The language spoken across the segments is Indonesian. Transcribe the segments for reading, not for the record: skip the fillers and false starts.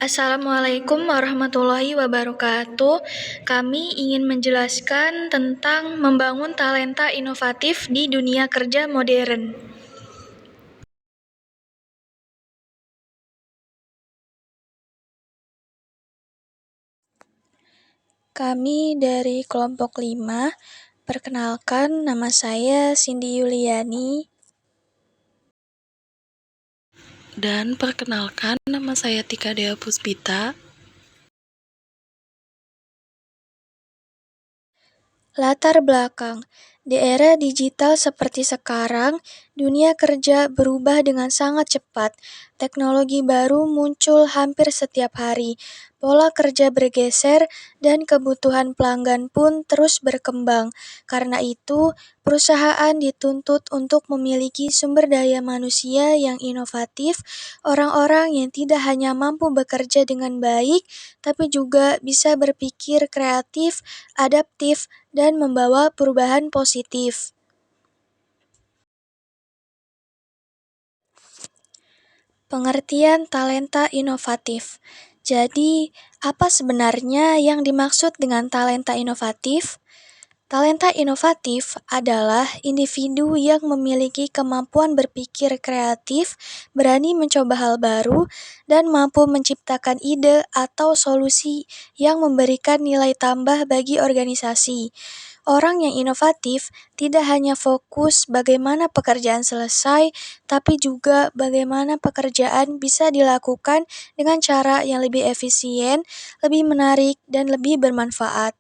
Assalamualaikum warahmatullahi wabarakatuh. Kami ingin menjelaskan tentang membangun talenta inovatif di dunia kerja modern. Kami dari kelompok 5. Perkenalkan, nama saya Cindy Yuliani. Dan perkenalkan, nama saya Tika Dea Puspita. Latar belakang. Di era digital seperti sekarang, dunia kerja berubah dengan sangat cepat. Teknologi baru muncul hampir setiap hari. Pola kerja bergeser dan kebutuhan pelanggan pun terus berkembang. Karena itu, perusahaan dituntut untuk memiliki sumber daya manusia yang inovatif, orang-orang yang tidak hanya mampu bekerja dengan baik, tapi juga bisa berpikir kreatif, adaptif, dan membawa perubahan positif. Pengertian talenta inovatif. Jadi, apa sebenarnya yang dimaksud dengan talenta inovatif? Talenta inovatif adalah individu yang memiliki kemampuan berpikir kreatif, berani mencoba hal baru, dan mampu menciptakan ide atau solusi yang memberikan nilai tambah bagi organisasi. Orang yang inovatif tidak hanya fokus bagaimana pekerjaan selesai, tapi juga bagaimana pekerjaan bisa dilakukan dengan cara yang lebih efisien, lebih menarik, dan lebih bermanfaat.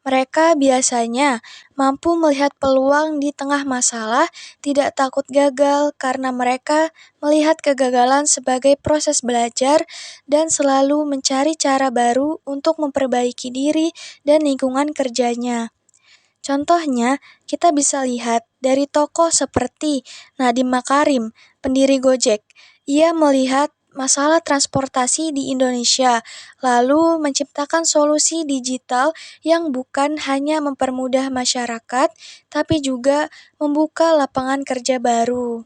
Mereka biasanya mampu melihat peluang di tengah masalah, tidak takut gagal karena mereka melihat kegagalan sebagai proses belajar dan selalu mencari cara baru untuk memperbaiki diri dan lingkungan kerjanya. Contohnya, kita bisa lihat dari tokoh seperti Nadiem Makarim, pendiri Gojek. Ia melihat masalah transportasi di Indonesia, lalu menciptakan solusi digital yang bukan hanya mempermudah masyarakat, tapi juga membuka lapangan kerja baru.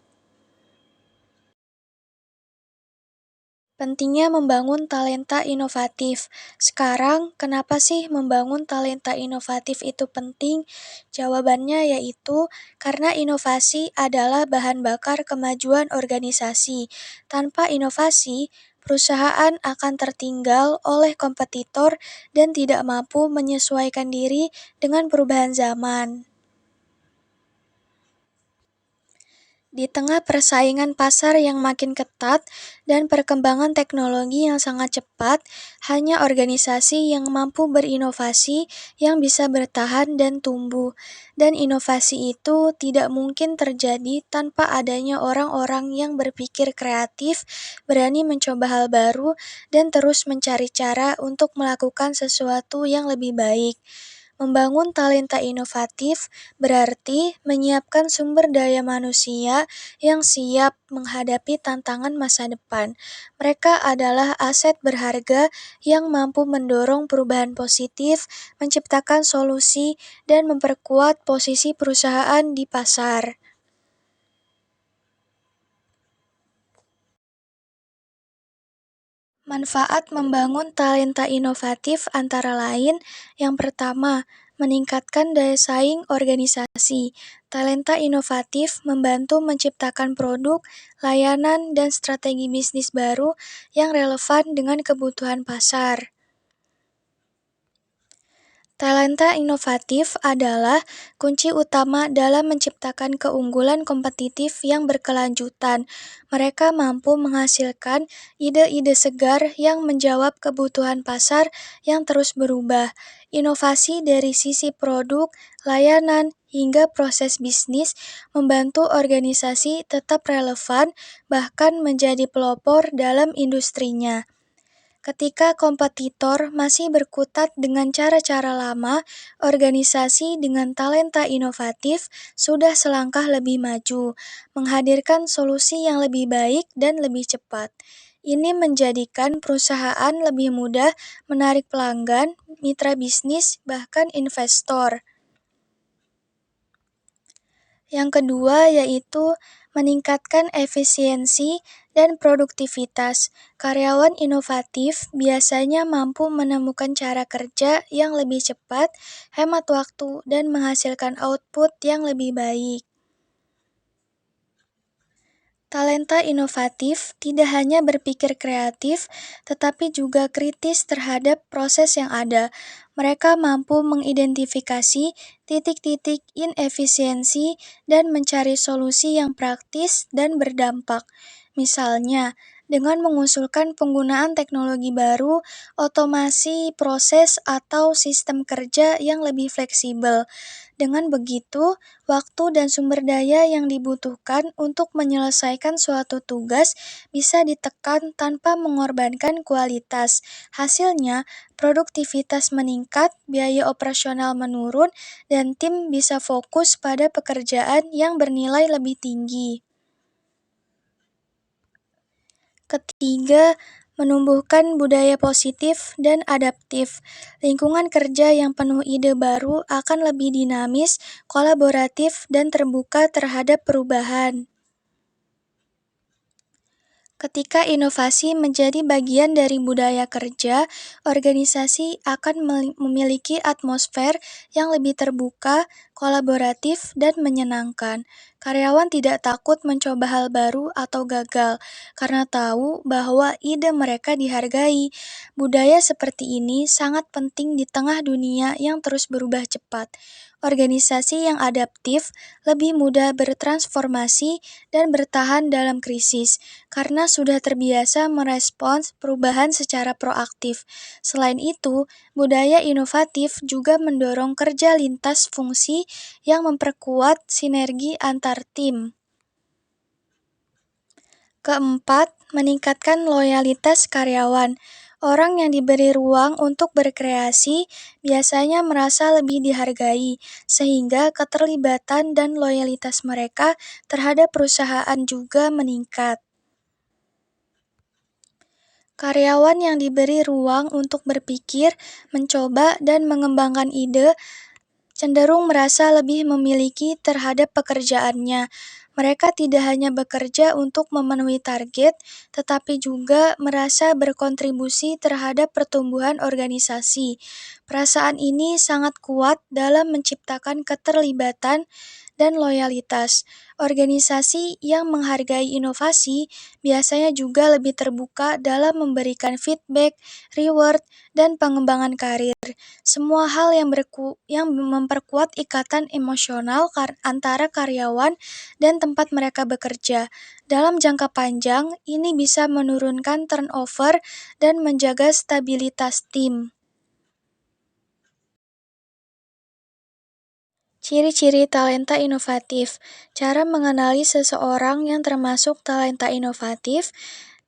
Pentingnya membangun talenta inovatif. Sekarang, kenapa sih membangun talenta inovatif itu penting? Jawabannya yaitu karena inovasi adalah bahan bakar kemajuan organisasi. Tanpa inovasi, perusahaan akan tertinggal oleh kompetitor dan tidak mampu menyesuaikan diri dengan perubahan zaman. Di tengah persaingan pasar yang makin ketat dan perkembangan teknologi yang sangat cepat, hanya organisasi yang mampu berinovasi yang bisa bertahan dan tumbuh. Dan inovasi itu tidak mungkin terjadi tanpa adanya orang-orang yang berpikir kreatif, berani mencoba hal baru, dan terus mencari cara untuk melakukan sesuatu yang lebih baik. Membangun talenta inovatif berarti menyiapkan sumber daya manusia yang siap menghadapi tantangan masa depan. Mereka adalah aset berharga yang mampu mendorong perubahan positif, menciptakan solusi, dan memperkuat posisi perusahaan di pasar. Manfaat membangun talenta inovatif antara lain, yang pertama, meningkatkan daya saing organisasi. Talenta inovatif membantu menciptakan produk, layanan, dan strategi bisnis baru yang relevan dengan kebutuhan pasar. Talenta inovatif adalah kunci utama dalam menciptakan keunggulan kompetitif yang berkelanjutan. Mereka mampu menghasilkan ide-ide segar yang menjawab kebutuhan pasar yang terus berubah. Inovasi dari sisi produk, layanan, hingga proses bisnis membantu organisasi tetap relevan, bahkan menjadi pelopor dalam industrinya. Ketika kompetitor masih berkutat dengan cara-cara lama, organisasi dengan talenta inovatif sudah selangkah lebih maju, menghadirkan solusi yang lebih baik dan lebih cepat. Ini menjadikan perusahaan lebih mudah menarik pelanggan, mitra bisnis, bahkan investor. Yang kedua yaitu meningkatkan efisiensi dan produktivitas. Karyawan inovatif biasanya mampu menemukan cara kerja yang lebih cepat, hemat waktu, dan menghasilkan output yang lebih baik. Talenta inovatif tidak hanya berpikir kreatif, tetapi juga kritis terhadap proses yang ada. Mereka mampu mengidentifikasi titik-titik inefisiensi dan mencari solusi yang praktis dan berdampak. Misalnya, dengan mengusulkan penggunaan teknologi baru, otomasi proses, atau sistem kerja yang lebih fleksibel. Dengan begitu, waktu dan sumber daya yang dibutuhkan untuk menyelesaikan suatu tugas bisa ditekan tanpa mengorbankan kualitas. Hasilnya, produktivitas meningkat, biaya operasional menurun, dan tim bisa fokus pada pekerjaan yang bernilai lebih tinggi. Ketiga, menumbuhkan budaya positif dan adaptif. Lingkungan kerja yang penuh ide baru akan lebih dinamis, kolaboratif, dan terbuka terhadap perubahan. Ketika inovasi menjadi bagian dari budaya kerja, organisasi akan memiliki atmosfer yang lebih terbuka, kolaboratif, dan menyenangkan. Karyawan tidak takut mencoba hal baru atau gagal, karena tahu bahwa ide mereka dihargai. Budaya seperti ini sangat penting di tengah dunia yang terus berubah cepat. Organisasi yang adaptif lebih mudah bertransformasi dan bertahan dalam krisis karena sudah terbiasa merespons perubahan secara proaktif. Selain itu, budaya inovatif juga mendorong kerja lintas fungsi yang memperkuat sinergi antar tim. Keempat, meningkatkan loyalitas karyawan. Orang yang diberi ruang untuk berkreasi biasanya merasa lebih dihargai, sehingga keterlibatan dan loyalitas mereka terhadap perusahaan juga meningkat. Karyawan yang diberi ruang untuk berpikir, mencoba, dan mengembangkan ide cenderung merasa lebih memiliki terhadap pekerjaannya. Mereka tidak hanya bekerja untuk memenuhi target, tetapi juga merasa berkontribusi terhadap pertumbuhan organisasi. Perasaan ini sangat kuat dalam menciptakan keterlibatan dan loyalitas. Organisasi yang menghargai inovasi biasanya juga lebih terbuka dalam memberikan feedback, reward, dan pengembangan karir. Semua hal yang memperkuat ikatan emosional antara karyawan dan tempat mereka bekerja. Dalam jangka panjang, ini bisa menurunkan turnover dan menjaga stabilitas tim. Ciri-ciri talenta inovatif. Cara mengenali seseorang yang termasuk talenta inovatif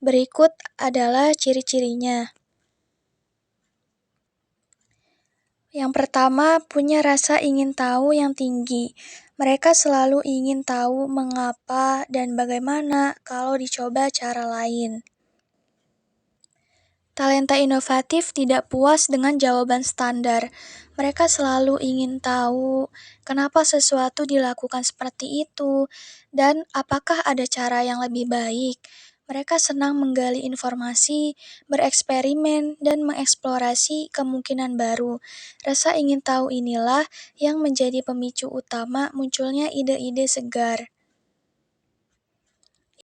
berikut adalah ciri-cirinya. Yang pertama, punya rasa ingin tahu yang tinggi. Mereka selalu ingin tahu mengapa dan bagaimana kalau dicoba cara lain. Talenta inovatif tidak puas dengan jawaban standar. Mereka selalu ingin tahu kenapa sesuatu dilakukan seperti itu dan apakah ada cara yang lebih baik. Mereka senang menggali informasi, bereksperimen, dan mengeksplorasi kemungkinan baru. Rasa ingin tahu inilah yang menjadi pemicu utama munculnya ide-ide segar.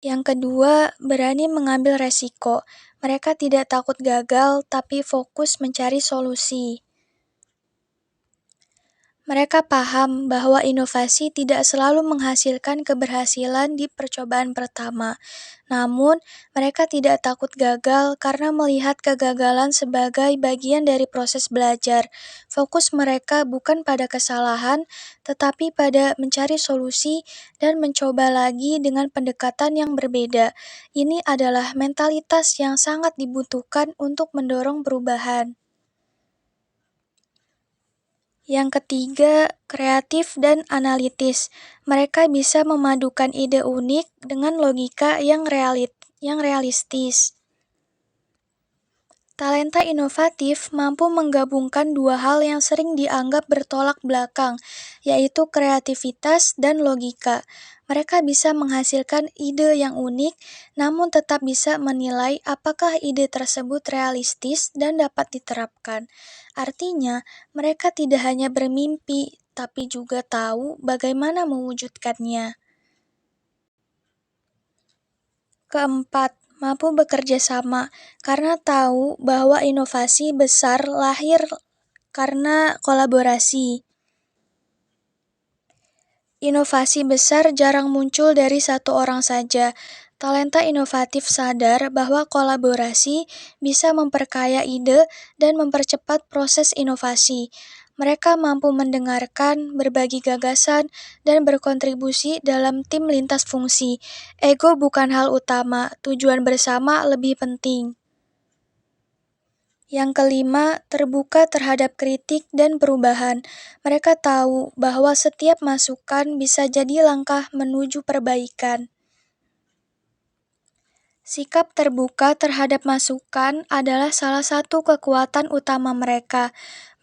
Yang kedua, berani mengambil resiko. Mereka tidak takut gagal, tapi fokus mencari solusi. Mereka paham bahwa inovasi tidak selalu menghasilkan keberhasilan di percobaan pertama. Namun, mereka tidak takut gagal karena melihat kegagalan sebagai bagian dari proses belajar. Fokus mereka bukan pada kesalahan, tetapi pada mencari solusi dan mencoba lagi dengan pendekatan yang berbeda. Ini adalah mentalitas yang sangat dibutuhkan untuk mendorong perubahan. Yang ketiga, kreatif dan analitis. Mereka bisa memadukan ide unik dengan logika yang realistis. Talenta inovatif mampu menggabungkan dua hal yang sering dianggap bertolak belakang, yaitu kreativitas dan logika. Mereka bisa menghasilkan ide yang unik, namun tetap bisa menilai apakah ide tersebut realistis dan dapat diterapkan. Artinya, mereka tidak hanya bermimpi, tapi juga tahu bagaimana mewujudkannya. Keempat, mampu bekerja sama karena tahu bahwa inovasi besar lahir karena kolaborasi. Inovasi besar jarang muncul dari satu orang saja. Talenta inovatif sadar bahwa kolaborasi bisa memperkaya ide dan mempercepat proses inovasi. Mereka mampu mendengarkan, berbagi gagasan, dan berkontribusi dalam tim lintas fungsi. Ego bukan hal utama, tujuan bersama lebih penting. Yang kelima, terbuka terhadap kritik dan perubahan. Mereka tahu bahwa setiap masukan bisa jadi langkah menuju perbaikan. Sikap terbuka terhadap masukan adalah salah satu kekuatan utama mereka.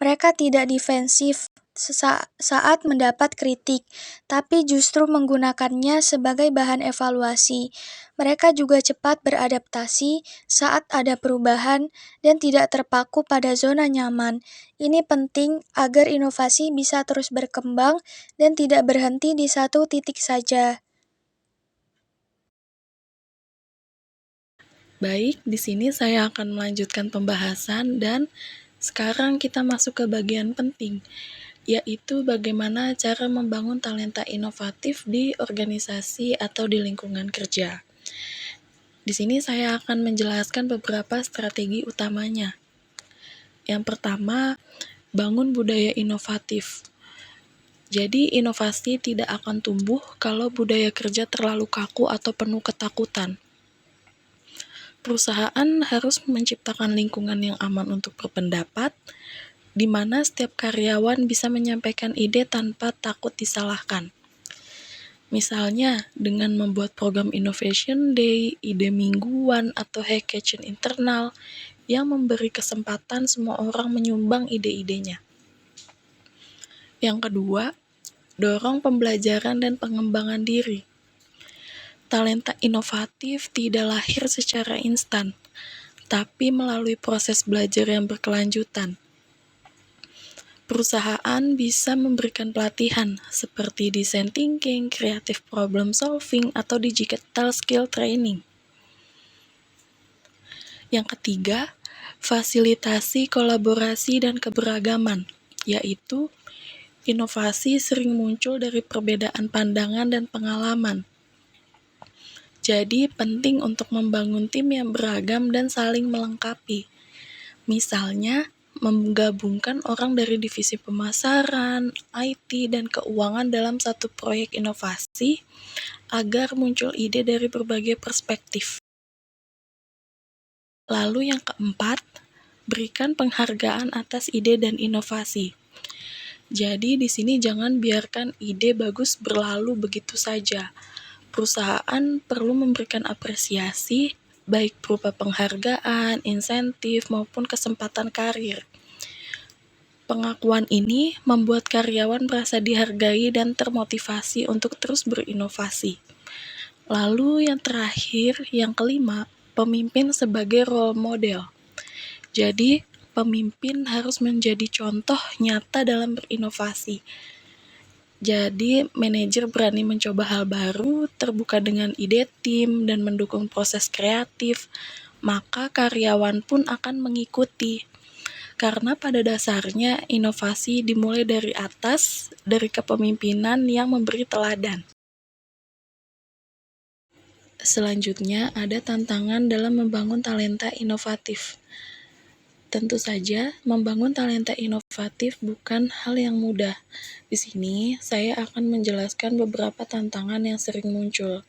Mereka tidak defensif saat mendapat kritik, tapi justru menggunakannya sebagai bahan evaluasi. Mereka juga cepat beradaptasi saat ada perubahan dan tidak terpaku pada zona nyaman. Ini penting agar inovasi bisa terus berkembang dan tidak berhenti di satu titik saja. Baik, di sini saya akan melanjutkan pembahasan dan sekarang kita masuk ke bagian penting, yaitu bagaimana cara membangun talenta inovatif di organisasi atau di lingkungan kerja. Di sini saya akan menjelaskan beberapa strategi utamanya. Yang pertama, bangun budaya inovatif. Jadi, inovasi tidak akan tumbuh kalau budaya kerja terlalu kaku atau penuh ketakutan. Perusahaan harus menciptakan lingkungan yang aman untuk berpendapat, di mana setiap karyawan bisa menyampaikan ide tanpa takut disalahkan. Misalnya, dengan membuat program Innovation Day, ide mingguan, atau hackathon internal yang memberi kesempatan semua orang menyumbang ide-idenya. Yang kedua, dorong pembelajaran dan pengembangan diri. Talenta inovatif tidak lahir secara instan, tapi melalui proses belajar yang berkelanjutan. Perusahaan bisa memberikan pelatihan seperti design thinking, creative problem solving, atau digital skill training. Yang ketiga, fasilitasi kolaborasi dan keberagaman, yaitu inovasi sering muncul dari perbedaan pandangan dan pengalaman. Jadi, penting untuk membangun tim yang beragam dan saling melengkapi. Misalnya, menggabungkan orang dari divisi pemasaran, IT, dan keuangan dalam satu proyek inovasi agar muncul ide dari berbagai perspektif. Lalu yang keempat, berikan penghargaan atas ide dan inovasi. Jadi, di sini jangan biarkan ide bagus berlalu begitu saja. Perusahaan perlu memberikan apresiasi, baik berupa penghargaan, insentif, maupun kesempatan karir. Pengakuan ini membuat karyawan merasa dihargai dan termotivasi untuk terus berinovasi. Lalu yang terakhir, yang kelima, pemimpin sebagai role model. Jadi, pemimpin harus menjadi contoh nyata dalam berinovasi. Jadi, manajer berani mencoba hal baru, terbuka dengan ide tim, dan mendukung proses kreatif, maka karyawan pun akan mengikuti. Karena pada dasarnya, inovasi dimulai dari atas, dari kepemimpinan yang memberi teladan. Selanjutnya, ada tantangan dalam membangun talenta inovatif. Tentu saja, membangun talenta inovatif bukan hal yang mudah. Di sini, saya akan menjelaskan beberapa tantangan yang sering muncul,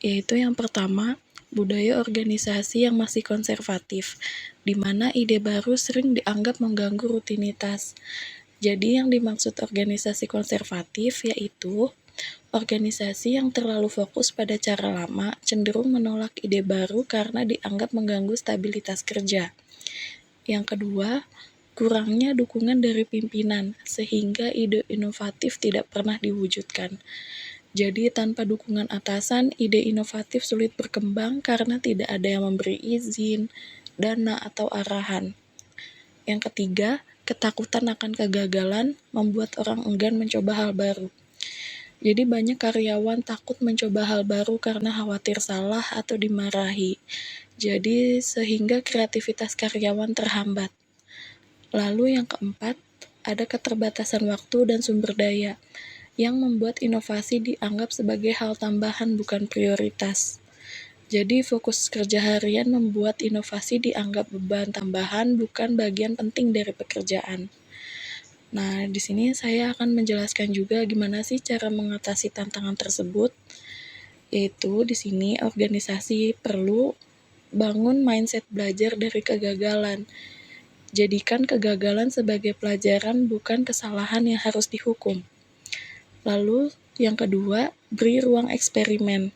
yaitu yang pertama, budaya organisasi yang masih konservatif, di mana ide baru sering dianggap mengganggu rutinitas. Jadi, yang dimaksud organisasi konservatif yaitu organisasi yang terlalu fokus pada cara lama cenderung menolak ide baru karena dianggap mengganggu stabilitas kerja. Yang kedua, kurangnya dukungan dari pimpinan, sehingga ide inovatif tidak pernah diwujudkan. Jadi tanpa dukungan atasan, ide inovatif sulit berkembang karena tidak ada yang memberi izin, dana, atau arahan. Yang ketiga, ketakutan akan kegagalan membuat orang enggan mencoba hal baru. Jadi banyak karyawan takut mencoba hal baru karena khawatir salah atau dimarahi. Jadi sehingga kreativitas karyawan terhambat. Lalu yang keempat, ada keterbatasan waktu dan sumber daya yang membuat inovasi dianggap sebagai hal tambahan bukan prioritas. Jadi fokus kerja harian membuat inovasi dianggap beban tambahan bukan bagian penting dari pekerjaan. Nah, di sini saya akan menjelaskan juga gimana sih cara mengatasi tantangan tersebut. Yaitu di sini organisasi perlu bangun mindset belajar dari kegagalan. Jadikan kegagalan sebagai pelajaran bukan kesalahan yang harus dihukum. Lalu yang kedua, beri ruang eksperimen.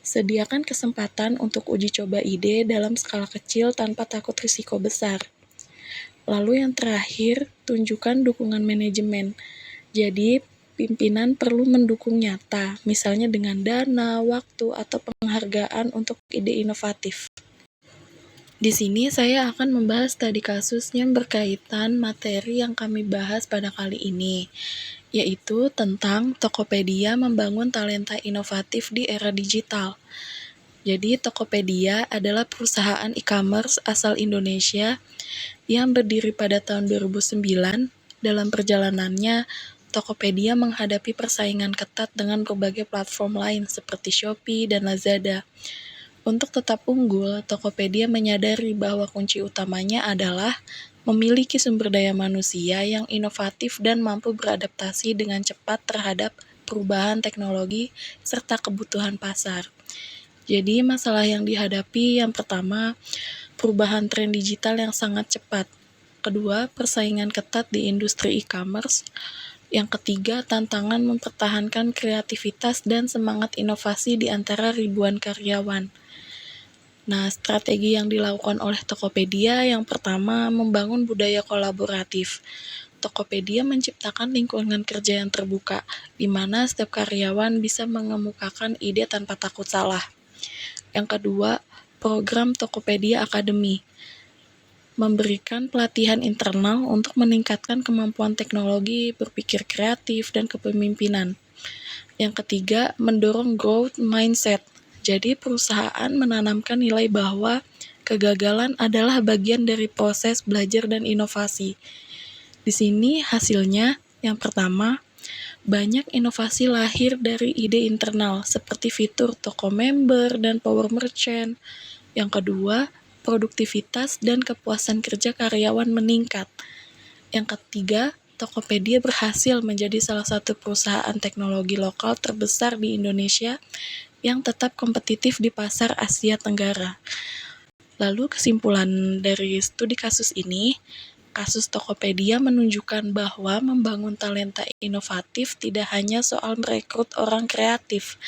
Sediakan kesempatan untuk uji coba ide dalam skala kecil tanpa takut risiko besar. Lalu yang terakhir, tunjukkan dukungan manajemen. Jadi, pimpinan perlu mendukung nyata, misalnya dengan dana, waktu, atau penghargaan untuk ide inovatif. Di sini saya akan membahas studi kasus yang berkaitan materi yang kami bahas pada kali ini, yaitu tentang Tokopedia membangun talenta inovatif di era digital. Jadi, Tokopedia adalah perusahaan e-commerce asal Indonesia yang berdiri pada tahun 2009. Dalam perjalanannya, Tokopedia menghadapi persaingan ketat dengan berbagai platform lain seperti Shopee dan Lazada. Untuk tetap unggul, Tokopedia menyadari bahwa kunci utamanya adalah memiliki sumber daya manusia yang inovatif dan mampu beradaptasi dengan cepat terhadap perubahan teknologi serta kebutuhan pasar. Jadi masalah yang dihadapi yang pertama, perubahan tren digital yang sangat cepat. Kedua, persaingan ketat di industri e-commerce. Yang ketiga, tantangan mempertahankan kreativitas dan semangat inovasi di antara ribuan karyawan. Nah, strategi yang dilakukan oleh Tokopedia yang pertama, membangun budaya kolaboratif. Tokopedia menciptakan lingkungan kerja yang terbuka, di mana setiap karyawan bisa mengemukakan ide tanpa takut salah. Yang kedua, program Tokopedia Academy memberikan pelatihan internal untuk meningkatkan kemampuan teknologi, berpikir kreatif, dan kepemimpinan. Yang ketiga, mendorong growth mindset. Jadi perusahaan menanamkan nilai bahwa kegagalan adalah bagian dari proses belajar dan inovasi. Di sini hasilnya, yang pertama, banyak inovasi lahir dari ide internal seperti fitur toko member dan power merchant. Yang kedua, produktivitas dan kepuasan kerja karyawan meningkat. Yang ketiga, Tokopedia berhasil menjadi salah satu perusahaan teknologi lokal terbesar di Indonesia yang tetap kompetitif di pasar Asia Tenggara. Lalu kesimpulan dari studi kasus ini, kasus Tokopedia menunjukkan bahwa membangun talenta inovatif tidak hanya soal merekrut orang kreatif,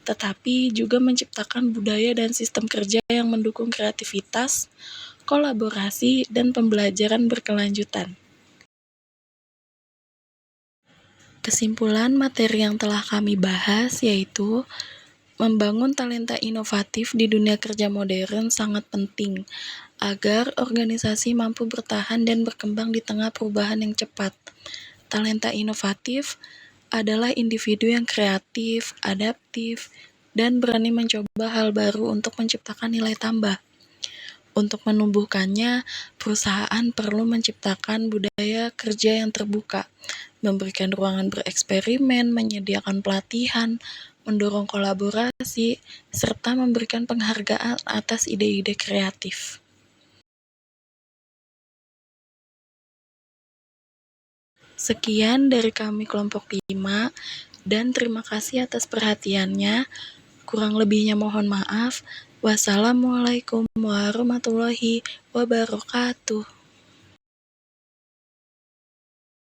tetapi juga menciptakan budaya dan sistem kerja yang mendukung kreativitas, kolaborasi, dan pembelajaran berkelanjutan. Kesimpulan materi yang telah kami bahas yaitu membangun talenta inovatif di dunia kerja modern sangat penting agar organisasi mampu bertahan dan berkembang di tengah perubahan yang cepat. Talenta inovatif adalah individu yang kreatif, adaptif, dan berani mencoba hal baru untuk menciptakan nilai tambah. Untuk menumbuhkannya, perusahaan perlu menciptakan budaya kerja yang terbuka, memberikan ruangan bereksperimen, menyediakan pelatihan, mendorong kolaborasi, serta memberikan penghargaan atas ide-ide kreatif. Sekian dari kami kelompok 5, dan terima kasih atas perhatiannya. Kurang lebihnya mohon maaf. Wassalamualaikum warahmatullahi wabarakatuh.